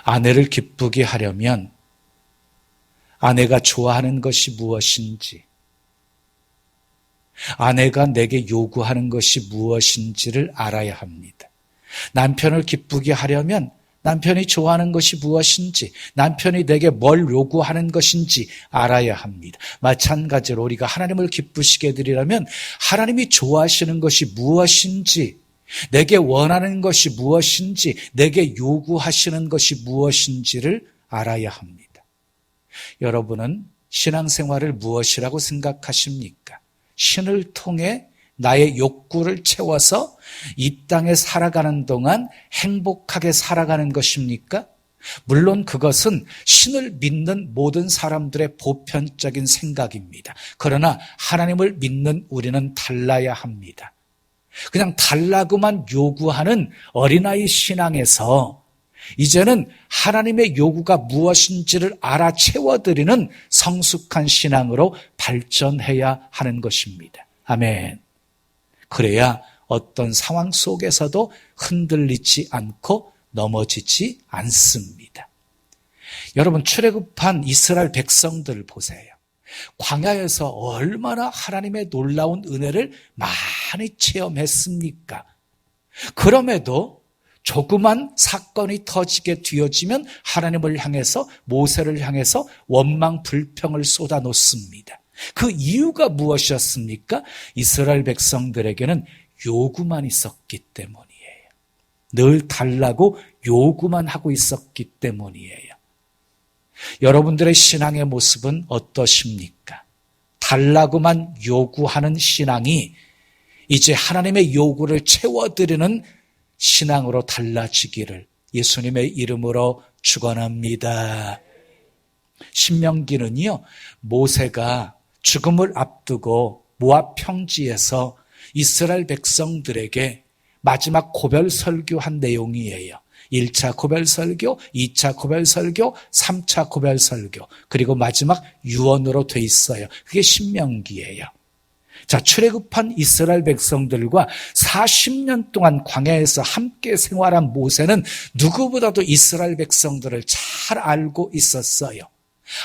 아내를 기쁘게 하려면 아내가 좋아하는 것이 무엇인지, 아내가 내게 요구하는 것이 무엇인지를 알아야 합니다. 남편을 기쁘게 하려면 남편이 좋아하는 것이 무엇인지, 남편이 내게 뭘 요구하는 것인지 알아야 합니다. 마찬가지로 우리가 하나님을 기쁘시게 해드리려면 하나님이 좋아하시는 것이 무엇인지, 내게 원하는 것이 무엇인지, 내게 요구하시는 것이 무엇인지를 알아야 합니다. 여러분은 신앙생활을 무엇이라고 생각하십니까? 신을 통해 나의 욕구를 채워서 이 땅에 살아가는 동안 행복하게 살아가는 것입니까? 물론 그것은 신을 믿는 모든 사람들의 보편적인 생각입니다. 그러나 하나님을 믿는 우리는 달라야 합니다. 그냥 달라고만 요구하는 어린아이 신앙에서 이제는 하나님의 요구가 무엇인지를 알아채워드리는 성숙한 신앙으로 발전해야 하는 것입니다. 아멘. 그래야 어떤 상황 속에서도 흔들리지 않고 넘어지지 않습니다. 여러분, 출애굽한 이스라엘 백성들을 보세요. 광야에서 얼마나 하나님의 놀라운 은혜를 많이 체험했습니까? 그럼에도 조그만 사건이 터지게 되어지면 하나님을 향해서, 모세를 향해서 원망 불평을 쏟아놓습니다. 그 이유가 무엇이었습니까? 이스라엘 백성들에게는 요구만 있었기 때문이에요. 늘 달라고 요구만 하고 있었기 때문이에요. 여러분들의 신앙의 모습은 어떠십니까? 달라고만 요구하는 신앙이 이제 하나님의 요구를 채워드리는 신앙으로 달라지기를 예수님의 이름으로 축원합니다. 신명기는요, 모세가 죽음을 앞두고 모압 평지에서 이스라엘 백성들에게 마지막 고별 설교한 내용이에요. 1차 고별 설교, 2차 고별 설교, 3차 고별 설교, 그리고 마지막 유언으로 돼 있어요. 그게 신명기예요. 자, 출애굽한 이스라엘 백성들과 40년 동안 광야에서 함께 생활한 모세는 누구보다도 이스라엘 백성들을 잘 알고 있었어요.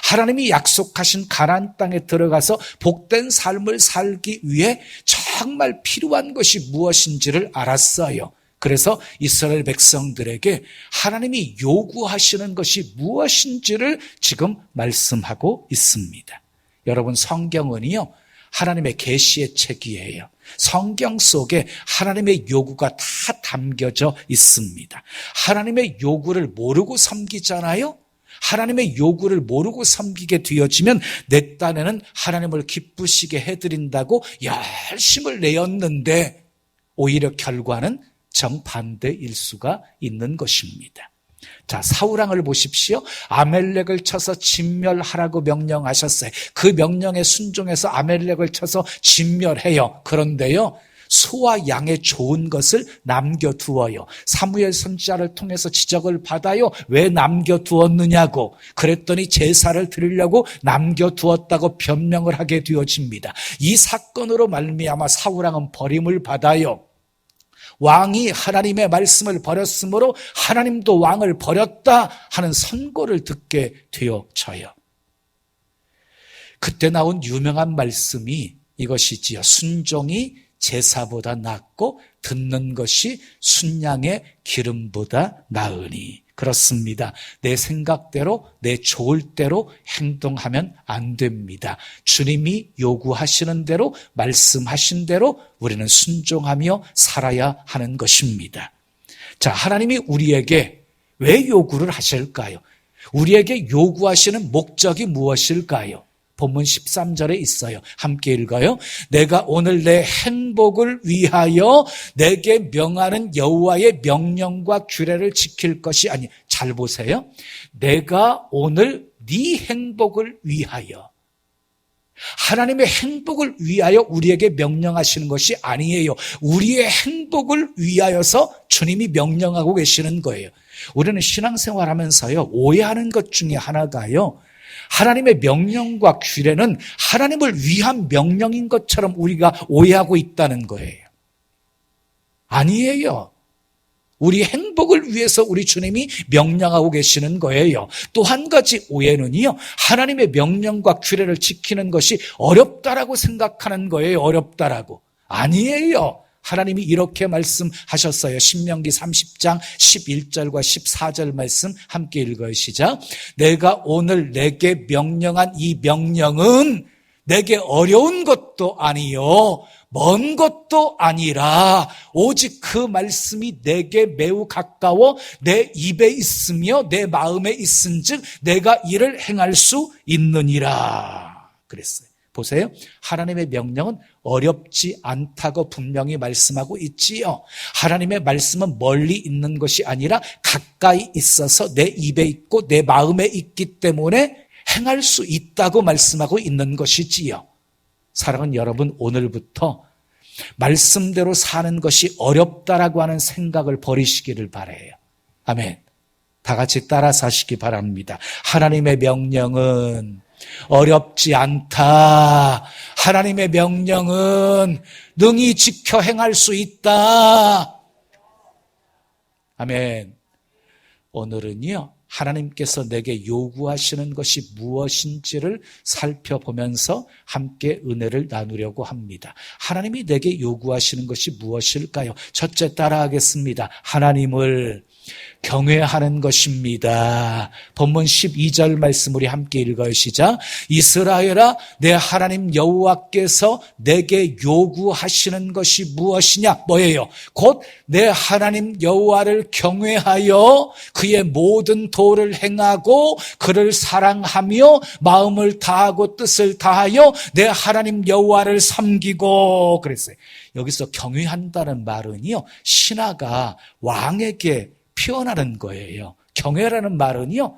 하나님이 약속하신 가나안 땅에 들어가서 복된 삶을 살기 위해 정말 필요한 것이 무엇인지를 알았어요. 그래서 이스라엘 백성들에게 하나님이 요구하시는 것이 무엇인지를 지금 말씀하고 있습니다. 여러분, 성경은요, 하나님의 계시의 책이에요. 성경 속에 하나님의 요구가 다 담겨져 있습니다. 하나님의 요구를 모르고 섬기잖아요. 하나님의 요구를 모르고 섬기게 되어지면 내 딴에는 하나님을 기쁘시게 해드린다고 열심을 내었는데 오히려 결과는 정반대일 수가 있는 것입니다. 자, 사울왕을 보십시오. 아멜렉을 쳐서 진멸하라고 명령하셨어요. 그 명령에 순종해서 아멜렉을 쳐서 진멸해요. 그런데요, 소와 양의 좋은 것을 남겨두어요. 사무엘 선지자를 통해서 지적을 받아요. 왜 남겨두었느냐고. 그랬더니 제사를 드리려고 남겨두었다고 변명을 하게 되어집니다. 이 사건으로 말미암아 사울왕은 버림을 받아요. 왕이 하나님의 말씀을 버렸으므로 하나님도 왕을 버렸다 하는 선고를 듣게 되어져요. 그때 나온 유명한 말씀이 이것이지요. 순종이 제사보다 낫고 듣는 것이 순양의 기름보다 나으니. 그렇습니다. 내 생각대로, 내 좋을 대로 행동하면 안 됩니다. 주님이 요구하시는 대로, 말씀하신 대로 우리는 순종하며 살아야 하는 것입니다. 자, 하나님이 우리에게 왜 요구를 하실까요? 우리에게 요구하시는 목적이 무엇일까요? 본문 13절에 있어요. 함께 읽어요. 내가 오늘 내 행복을 위하여 내게 명하는 여호와의 명령과 규례를 지킬 것이 아니, 잘 보세요. 내가 오늘 네 행복을 위하여, 하나님의 행복을 위하여 우리에게 명령하시는 것이 아니에요. 우리의 행복을 위하여서 주님이 명령하고 계시는 거예요. 우리는 신앙생활하면서요, 오해하는 것 중에 하나가요, 하나님의 명령과 규례는 하나님을 위한 명령인 것처럼 우리가 오해하고 있다는 거예요. 아니에요. 우리 행복을 위해서 우리 주님이 명령하고 계시는 거예요. 또 한 가지 오해는요, 하나님의 명령과 규례를 지키는 것이 어렵다라고 생각하는 거예요. 어렵다라고. 아니에요. 하나님이 이렇게 말씀하셨어요. 신명기 30장 11절과 14절 말씀 함께 읽어요. 시작. 내가 오늘 내게 명령한 이 명령은 내게 어려운 것도 아니요 먼 것도 아니라 오직 그 말씀이 내게 매우 가까워 내 입에 있으며 내 마음에 있은즉 내가 이를 행할 수 있느니라 그랬어요. 보세요. 하나님의 명령은 어렵지 않다고 분명히 말씀하고 있지요. 하나님의 말씀은 멀리 있는 것이 아니라 가까이 있어서 내 입에 있고 내 마음에 있기 때문에 행할 수 있다고 말씀하고 있는 것이지요. 사랑하는 여러분, 오늘부터 말씀대로 사는 것이 어렵다라고 하는 생각을 버리시기를 바라요. 아멘. 다 같이 따라서 하시기 바랍니다. 하나님의 명령은 어렵지 않다. 하나님의 명령은 능히 지켜 행할 수 있다. 아멘. 오늘은요, 하나님께서 내게 요구하시는 것이 무엇인지를 살펴보면서 함께 은혜를 나누려고 합니다. 하나님이 내게 요구하시는 것이 무엇일까요? 첫째 따라하겠습니다. 하나님을 경외하는 것입니다. 본문 12절 말씀 우리 함께 읽어요. 시작. 이스라엘아, 내 하나님 여호와께서 내게 요구하시는 것이 무엇이냐? 뭐예요? 곧 내 하나님 여호와를 경외하여 그의 모든 도를 행하고 그를 사랑하며 마음을 다하고 뜻을 다하여 내 하나님 여호와를 섬기고 그랬어요. 여기서 경외한다는 말은요, 신하가 왕에게 표현하는 거예요. 경외라는 말은요,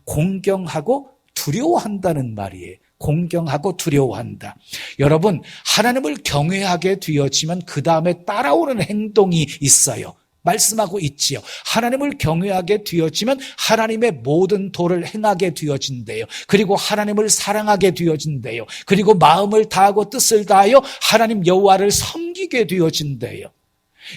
공경하고 두려워한다는 말이에요. 공경하고 두려워한다. 여러분, 하나님을 경외하게 되어지면 그 다음에 따라오는 행동이 있어요. 말씀하고 있지요. 하나님을 경외하게 되어지면 하나님의 모든 도를 행하게 되어진대요. 그리고 하나님을 사랑하게 되어진대요. 그리고 마음을 다하고 뜻을 다하여 하나님 여호와를 섬기게 되어진대요.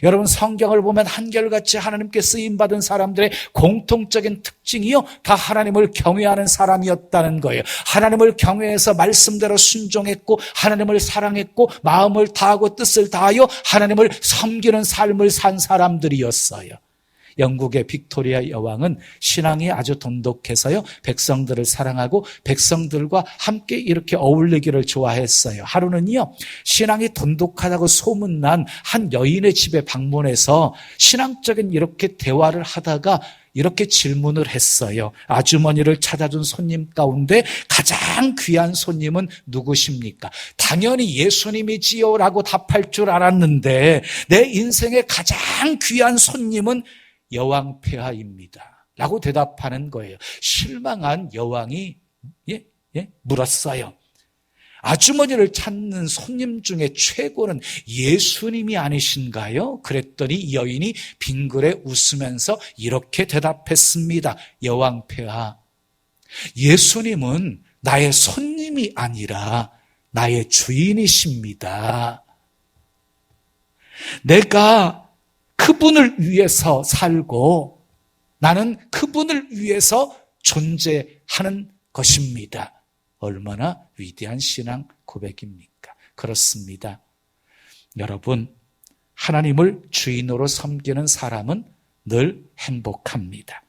여러분, 성경을 보면 한결같이 하나님께 쓰임받은 사람들의 공통적인 특징이요, 다 하나님을 경외하는 사람이었다는 거예요. 하나님을 경외해서 말씀대로 순종했고 하나님을 사랑했고 마음을 다하고 뜻을 다하여 하나님을 섬기는 삶을 산 사람들이었어요. 영국의 빅토리아 여왕은 신앙이 아주 돈독해서요, 백성들을 사랑하고 백성들과 함께 이렇게 어울리기를 좋아했어요. 하루는요, 신앙이 돈독하다고 소문난 한 여인의 집에 방문해서 신앙적인 이렇게 대화를 하다가 이렇게 질문을 했어요. 아주머니를 찾아준 손님 가운데 가장 귀한 손님은 누구십니까? 당연히 예수님이지요 라고 답할 줄 알았는데 내 인생의 가장 귀한 손님은 여왕 폐하입니다 라고 대답하는 거예요. 실망한 여왕이 물었어요. 아주머니를 찾는 손님 중에 최고는 예수님이 아니신가요? 그랬더니 이 여인이 빙그레 웃으면서 이렇게 대답했습니다. 여왕 폐하, 예수님은 나의 손님이 아니라 나의 주인이십니다. 내가 그분을 위해서 살고 나는 그분을 위해서 존재하는 것입니다. 얼마나 위대한 신앙 고백입니까? 그렇습니다. 여러분, 하나님을 주인으로 섬기는 사람은 늘 행복합니다.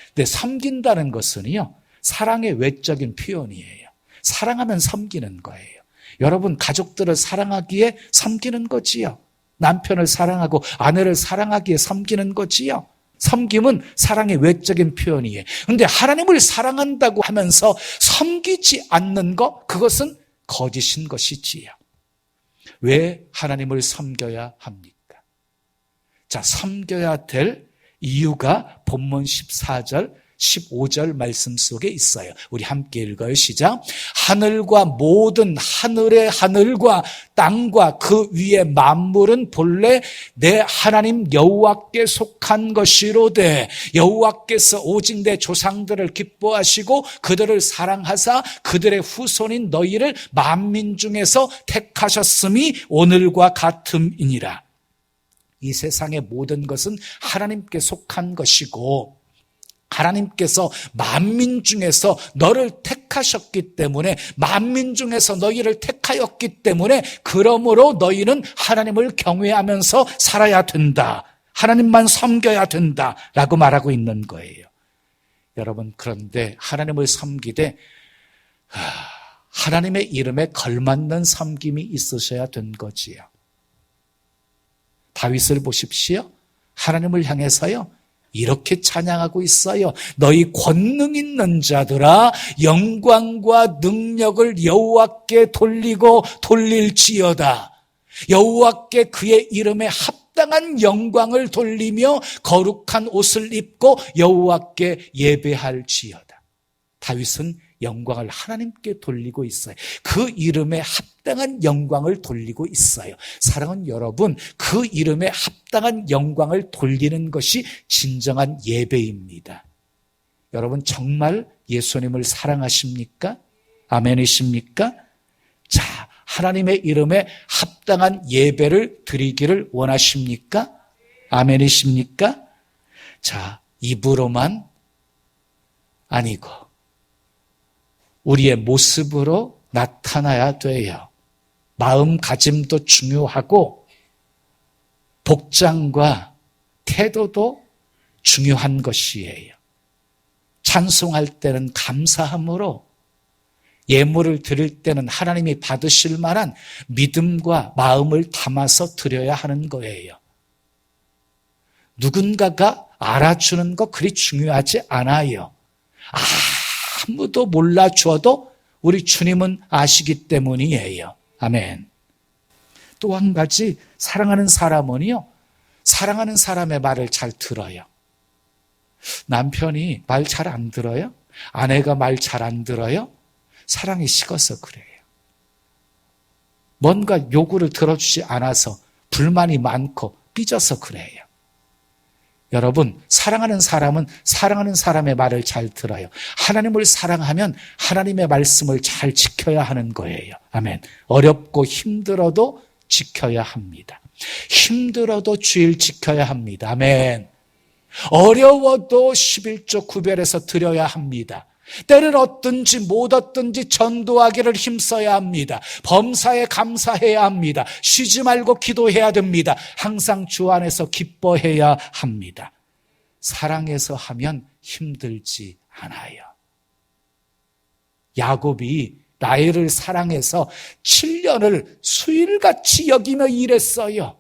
근데 섬긴다는 것은요, 사랑의 외적인 표현이에요. 사랑하면 섬기는 거예요. 여러분, 가족들을 사랑하기에 섬기는 거지요. 남편을 사랑하고 아내를 사랑하기에 섬기는 거지요. 섬김은 사랑의 외적인 표현이에요. 그런데 하나님을 사랑한다고 하면서 섬기지 않는 것, 그것은 거짓인 것이지요. 왜 하나님을 섬겨야 합니까? 자, 섬겨야 될 이유가 본문 14절 15절 말씀 속에 있어요. 우리 함께 읽어요. 시작. 하늘과 모든 하늘의 하늘과 땅과 그 위의 만물은 본래 내 하나님 여호와께 속한 것이로되 여호와께서 오직 내 조상들을 기뻐하시고 그들을 사랑하사 그들의 후손인 너희를 만민 중에서 택하셨음이 오늘과 같음이니라. 이 세상의 모든 것은 하나님께 속한 것이고 하나님께서 만민 중에서 너를 택하셨기 때문에 만민 중에서 너희를 택하였기 때문에 그러므로 너희는 하나님을 경외하면서 살아야 된다. 하나님만 섬겨야 된다라고 말하고 있는 거예요. 여러분 그런데 하나님을 섬기되 하나님의 이름에 걸맞는 섬김이 있으셔야 된 거지요. 다윗을 보십시오. 하나님을 향해서요 이렇게 찬양하고 있어요. 너희 권능 있는 자들아 영광과 능력을 여호와께 돌리고 돌릴지어다. 여호와께 그의 이름에 합당한 영광을 돌리며 거룩한 옷을 입고 여호와께 예배할지어다. 다윗은 영광을 하나님께 돌리고 있어요. 그 이름에 합당한 영광을 돌리고 있어요. 사랑하는 여러분, 그 이름에 합당한 영광을 돌리는 것이 진정한 예배입니다. 여러분 정말 예수님을 사랑하십니까? 아멘이십니까? 자, 하나님의 이름에 합당한 예배를 드리기를 원하십니까? 아멘이십니까? 자, 입으로만 아니고 우리의 모습으로 나타나야 돼요. 마음가짐도 중요하고 복장과 태도도 중요한 것이에요. 찬송할 때는 감사함으로, 예물을 드릴 때는 하나님이 받으실 만한 믿음과 마음을 담아서 드려야 하는 거예요. 누군가가 알아주는 거 그리 중요하지 않아요. 아무도 몰라줘도 우리 주님은 아시기 때문이에요. 아멘. 또 한 가지, 사랑하는 사람은요, 사랑하는 사람의 말을 잘 들어요. 남편이 말 잘 안 들어요? 아내가 말 잘 안 들어요? 사랑이 식어서 그래요. 뭔가 요구를 들어주지 않아서 불만이 많고 삐져서 그래요. 여러분, 사랑하는 사람은 사랑하는 사람의 말을 잘 들어요. 하나님을 사랑하면 하나님의 말씀을 잘 지켜야 하는 거예요. 아멘. 어렵고 힘들어도 지켜야 합니다. 힘들어도 주일 지켜야 합니다. 아멘. 어려워도 11조 구별해서 드려야 합니다. 때는 얻든지 못 얻든지 전도하기를 힘써야 합니다. 범사에 감사해야 합니다. 쉬지 말고 기도해야 됩니다. 항상 주 안에서 기뻐해야 합니다. 사랑해서 하면 힘들지 않아요. 야곱이 라헬을 사랑해서 7년을 수일같이 여기며 일했어요.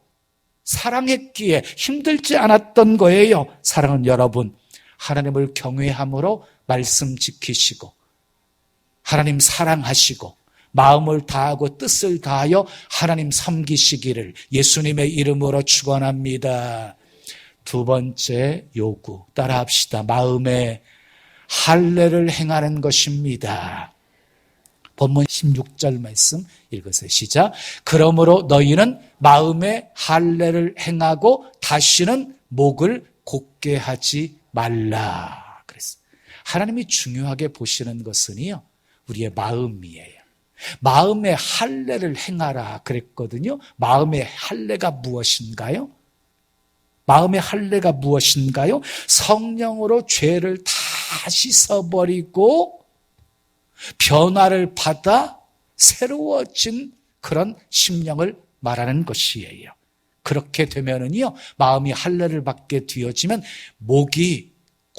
사랑했기에 힘들지 않았던 거예요. 사랑하는 여러분, 하나님을 경외함으로 말씀 지키시고 하나님 사랑하시고 마음을 다하고 뜻을 다하여 하나님 섬기시기를 예수님의 이름으로 축원합니다. 두 번째 요구 따라합시다. 마음에 할례를 행하는 것입니다. 본문 16절 말씀 읽으세요. 시작. 그러므로 너희는 마음에 할례를 행하고 다시는 목을 곧게 하지 말라. 하나님이 중요하게 보시는 것은요, 우리의 마음이에요. 마음의 할례를 행하라 그랬거든요. 마음의 할례가 무엇인가요? 마음의 할례가 무엇인가요? 성령으로 죄를 다 씻어버리고 변화를 받아 새로워진 그런 심령을 말하는 것이에요. 그렇게 되면은요, 마음이 할례를 받게 되어지면 목이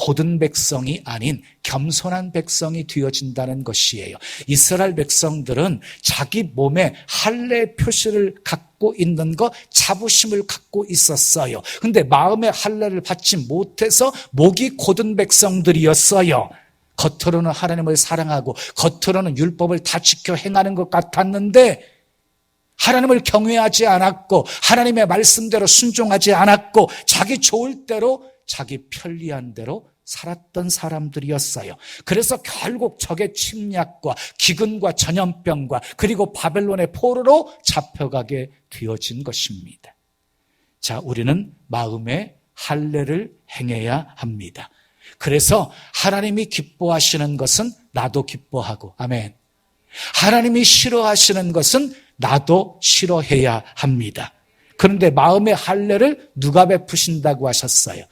고든 백성이 아닌 겸손한 백성이 되어진다는 것이에요. 이스라엘 백성들은 자기 몸에 할례 표시를 갖고 있는 거, 자부심을 갖고 있었어요. 근데 마음에 할례를 받지 못해서 목이 고든 백성들이었어요. 겉으로는 하나님을 사랑하고 겉으로는 율법을 다 지켜 행하는 것 같았는데 하나님을 경외하지 않았고 하나님의 말씀대로 순종하지 않았고 자기 좋을 대로 자기 편리한 대로 살았던 사람들이었어요. 그래서 결국 적의 침략과 기근과 전염병과 그리고 바벨론의 포로로 잡혀가게 되어진 것입니다. 자, 우리는 마음에 할례를 행해야 합니다. 그래서 하나님이 기뻐하시는 것은 나도 기뻐하고, 아멘. 하나님이 싫어하시는 것은 나도 싫어해야 합니다. 그런데 마음의 할례를 누가 베푸신다고 하셨어요?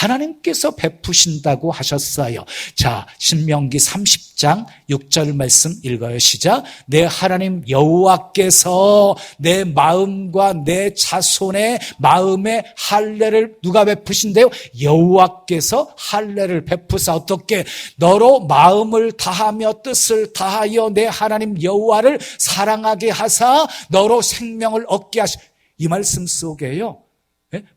하나님께서 베푸신다고 하셨어요. 자, 신명기 30장 6절 말씀 읽어요. 시작. 내 하나님 여호와께서 내 마음과 내 자손의 마음의 할례를 누가 베푸신대요? 여호와께서 할례를 베푸사 어떻게? 너로 마음을 다하며 뜻을 다하여 내 하나님 여호와를 사랑하게 하사 너로 생명을 얻게 하시. 이 말씀 속에요,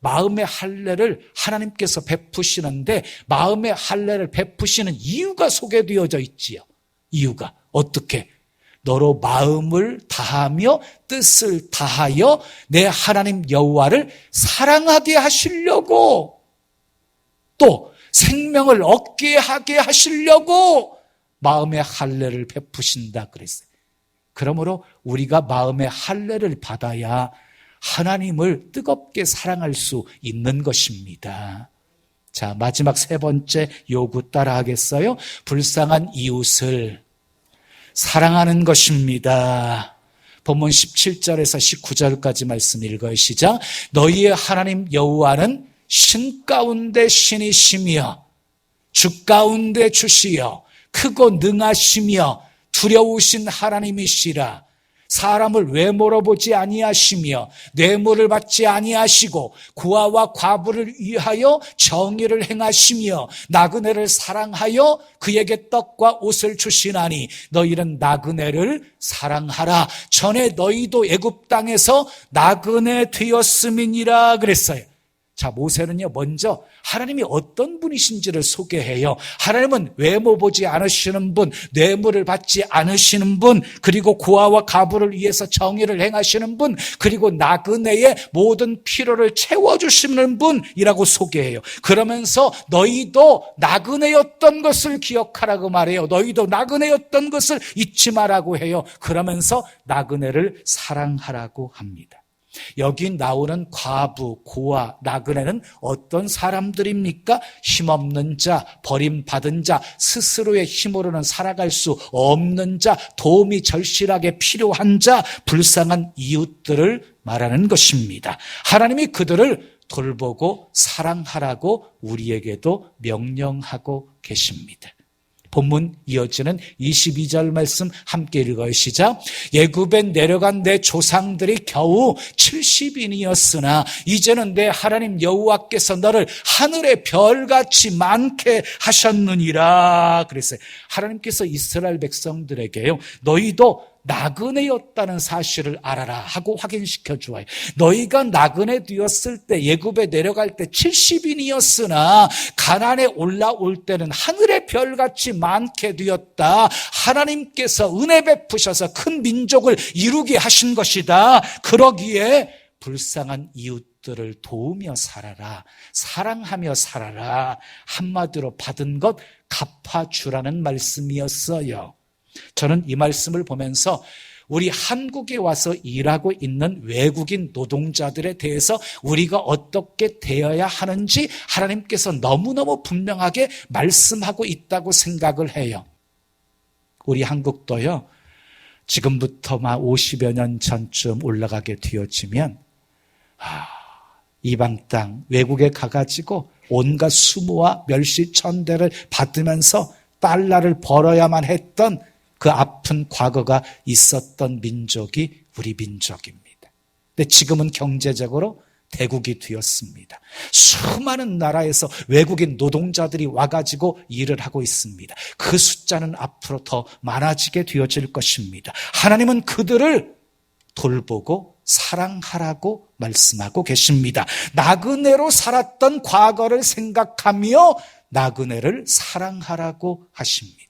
마음의 할례를 하나님께서 베푸시는데 마음의 할례를 베푸시는 이유가 소개되어져 있지요. 이유가 어떻게? 너로 마음을 다하며 뜻을 다하여 내 하나님 여호와를 사랑하게 하시려고, 또 생명을 얻게 하게 하시려고 마음의 할례를 베푸신다 그랬어요. 그러므로 우리가 마음의 할례를 받아야 하나님을 뜨겁게 사랑할 수 있는 것입니다. 자, 마지막 세 번째 요구 따라 하겠어요? 불쌍한 이웃을 사랑하는 것입니다. 본문 17절에서 19절까지 말씀 읽어요. 시작. 너희의 하나님 여호와는 신 가운데 신이시며 주 가운데 주시여 크고 능하시며 두려우신 하나님이시라. 사람을 외모로 보지 아니하시며 뇌물을 받지 아니하시고 고아와 과부를 위하여 정의를 행하시며 나그네를 사랑하여 그에게 떡과 옷을 주시나니 너희는 나그네를 사랑하라. 전에 너희도 애굽 땅에서 나그네 되었음이니라 그랬어요. 자, 모세는요, 먼저 하나님이 어떤 분이신지를 소개해요. 하나님은 외모 보지 않으시는 분, 뇌물을 받지 않으시는 분, 그리고 고아와 과부를 위해서 정의를 행하시는 분, 그리고 나그네의 모든 필요를 채워주시는 분이라고 소개해요. 그러면서 너희도 나그네였던 것을 기억하라고 말해요. 너희도 나그네였던 것을 잊지 말라고 해요. 그러면서 나그네를 사랑하라고 합니다. 여기 나오는 과부, 고아, 나그네는 어떤 사람들입니까? 힘없는 자, 버림받은 자, 스스로의 힘으로는 살아갈 수 없는 자, 도움이 절실하게 필요한 자, 불쌍한 이웃들을 말하는 것입니다. 하나님이 그들을 돌보고 사랑하라고 우리에게도 명령하고 계십니다. 본문 이어지는 22절 말씀 함께 읽어요. 시작. 애굽에 내려간 내 조상들이 겨우 70인이었으나 이제는 내 하나님 여호와께서 너를 하늘의 별같이 많게 하셨느니라 그랬어요. 하나님께서 이스라엘 백성들에게요, 너희도 나그네였다는 사실을 알아라 하고 확인시켜 주어요. 너희가 나그네 되었을 때, 애굽에 내려갈 때 70인이었으나 가나안에 올라올 때는 하늘의 별같이 많게 되었다. 하나님께서 은혜 베푸셔서 큰 민족을 이루게 하신 것이다. 그러기에 불쌍한 이웃들을 도우며 살아라, 사랑하며 살아라. 한마디로 받은 것 갚아주라는 말씀이었어요. 저는 이 말씀을 보면서 우리 한국에 와서 일하고 있는 외국인 노동자들에 대해서 우리가 어떻게 되어야 하는지 하나님께서 너무너무 분명하게 말씀하고 있다고 생각을 해요. 우리 한국도요, 지금부터 막 50여 년 전쯤 올라가게 되어지면 이방 땅 외국에 가가지고 온갖 수모와 멸시천대를 받으면서 달러를 벌어야만 했던 그 아픈 과거가 있었던 민족이 우리 민족입니다. 근데 지금은 경제적으로 대국이 되었습니다. 수많은 나라에서 외국인 노동자들이 와가지고 일을 하고 있습니다. 그 숫자는 앞으로 더 많아지게 되어질 것입니다. 하나님은 그들을 돌보고 사랑하라고 말씀하고 계십니다. 나그네로 살았던 과거를 생각하며 나그네를 사랑하라고 하십니다.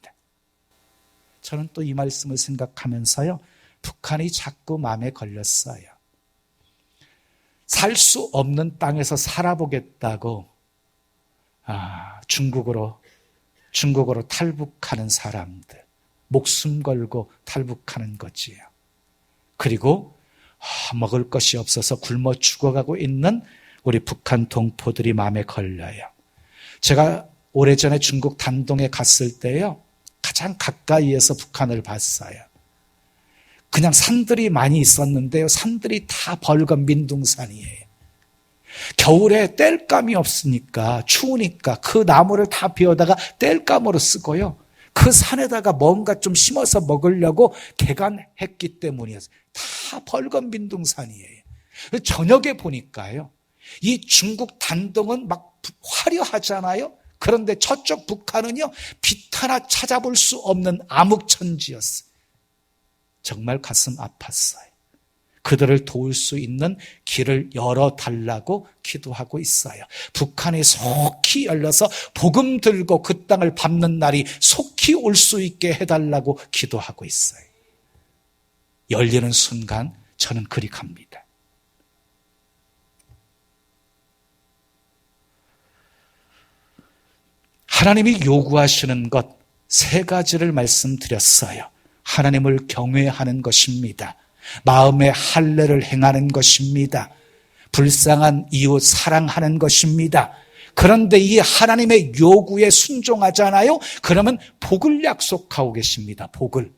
저는 또 이 말씀을 생각하면서요, 북한이 자꾸 마음에 걸렸어요. 살 수 없는 땅에서 살아보겠다고 중국으로 탈북하는 사람들, 목숨 걸고 탈북하는 거지요. 그리고 먹을 것이 없어서 굶어 죽어가고 있는 우리 북한 동포들이 마음에 걸려요. 제가 오래전에 중국 단동에 갔을 때요, 가장 가까이에서 북한을 봤어요. 그냥 산들이 많이 있었는데요. 산들이 다 벌건 민둥산이에요. 겨울에 땔감이 없으니까 추우니까 그 나무를 다 베어다가 땔감으로 쓰고요. 그 산에다가 뭔가 좀 심어서 먹으려고 개간했기 때문이었어요. 다 벌건 민둥산이에요. 저녁에 보니까요. 이 중국 단동은 막 화려하잖아요. 그런데 저쪽 북한은요. 빛 하나 찾아볼 수 없는 암흑천지였어요. 정말 가슴 아팠어요. 그들을 도울 수 있는 길을 열어달라고 기도하고 있어요. 북한이 속히 열려서 복음 들고 그 땅을 밟는 날이 속히 올 수 있게 해달라고 기도하고 있어요. 열리는 순간 저는 그리 갑니다. 하나님이 요구하시는 것 3가지를 말씀드렸어요. 하나님을 경외하는 것입니다. 마음의 할례를 행하는 것입니다. 불쌍한 이웃 사랑하는 것입니다. 그런데 이 하나님의 요구에 순종하잖아요. 그러면 복을 약속하고 계십니다. 복을.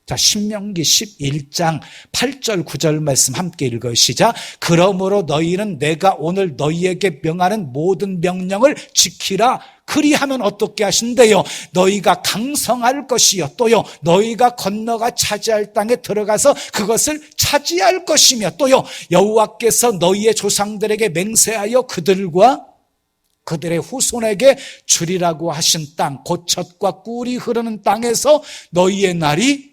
자, 신명기 11장 8절 9절 말씀 함께 읽어요. 시작. 그러므로 너희는 내가 오늘 너희에게 명하는 모든 명령을 지키라. 그리하면 어떻게 하신대요? 너희가 강성할 것이요. 또요, 너희가 건너가 차지할 땅에 들어가서 그것을 차지할 것이며, 또요, 여호와께서 너희의 조상들에게 맹세하여 그들과 그들의 후손에게 주리라고 하신 땅, 고척과 꿀이 흐르는 땅에서 너희의 날이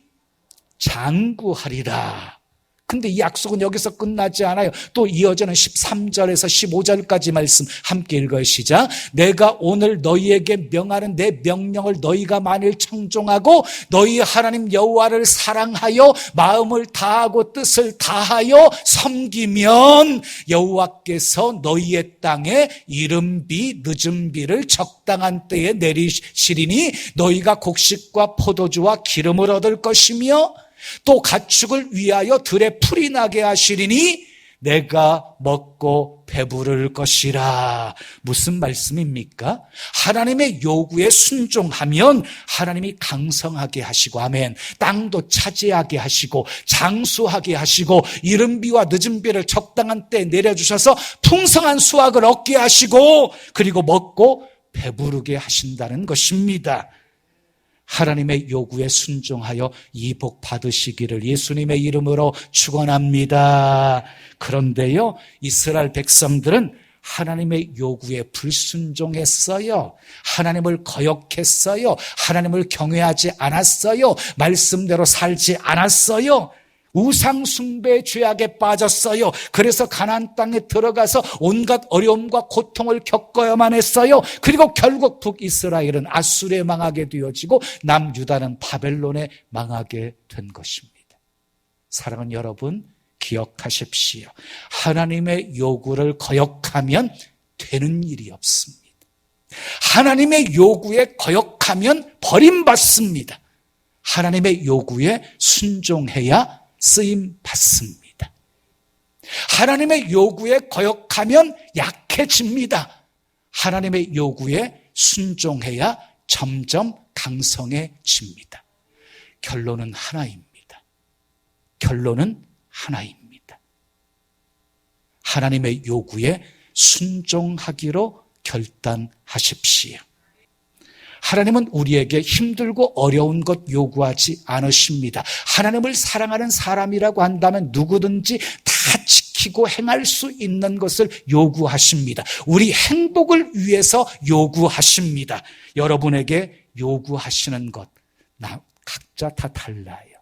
장구하리라. 근데 이 약속은 여기서 끝나지 않아요. 또 이어지는 13절에서 15절까지 말씀 함께 읽어요. 시작. 내가 오늘 너희에게 명하는 내 명령을 너희가 만일 청종하고 너희 하나님 여호와를 사랑하여 마음을 다하고 뜻을 다하여 섬기면 여호와께서 너희의 땅에 이른 비 늦은 비를 적당한 때에 내리시리니 너희가 곡식과 포도주와 기름을 얻을 것이며 또 가축을 위하여 들에 풀이 나게 하시리니 내가 먹고 배부를 것이라. 무슨 말씀입니까? 하나님의 요구에 순종하면 하나님이 강성하게 하시고, 아멘, 땅도 차지하게 하시고 장수하게 하시고 이른 비와 늦은 비를 적당한 때에 내려주셔서 풍성한 수확을 얻게 하시고 그리고 먹고 배부르게 하신다는 것입니다. 하나님의 요구에 순종하여 이 복 받으시기를 예수님의 이름으로 축원합니다. 그런데요, 이스라엘 백성들은 하나님의 요구에 불순종했어요. 하나님을 거역했어요. 하나님을 경외하지 않았어요. 말씀대로 살지 않았어요. 우상 숭배의 죄악에 빠졌어요. 그래서 가나안 땅에 들어가서 온갖 어려움과 고통을 겪어야만 했어요. 그리고 결국 북이스라엘은 아수르에 망하게 되어지고 남유다는 바벨론에 망하게 된 것입니다. 사랑하는 여러분, 기억하십시오. 하나님의 요구를 거역하면 되는 일이 없습니다. 하나님의 요구에 거역하면 버림받습니다. 하나님의 요구에 순종해야 쓰임 받습니다. 하나님의 요구에 거역하면 약해집니다. 하나님의 요구에 순종해야 점점 강성해집니다. 결론은 하나입니다. 결론은 하나입니다. 하나님의 요구에 순종하기로 결단하십시오. 하나님은 우리에게 힘들고 어려운 것 요구하지 않으십니다. 하나님을 사랑하는 사람이라고 한다면 누구든지 다 지키고 행할 수 있는 것을 요구하십니다. 우리 행복을 위해서 요구하십니다. 여러분에게 요구하시는 것, 각자 다 달라요.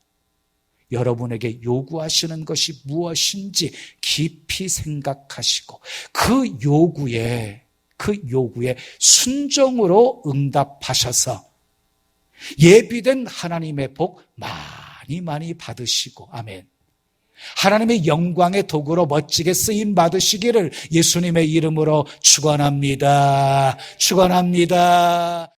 여러분에게 요구하시는 것이 무엇인지 깊이 생각하시고 그 요구에 순종으로 응답하셔서 예비된 하나님의 복 많이 받으시고, 아멘, 하나님의 영광의 도구로 멋지게 쓰임 받으시기를 예수님의 이름으로 축원합니다. 축원합니다.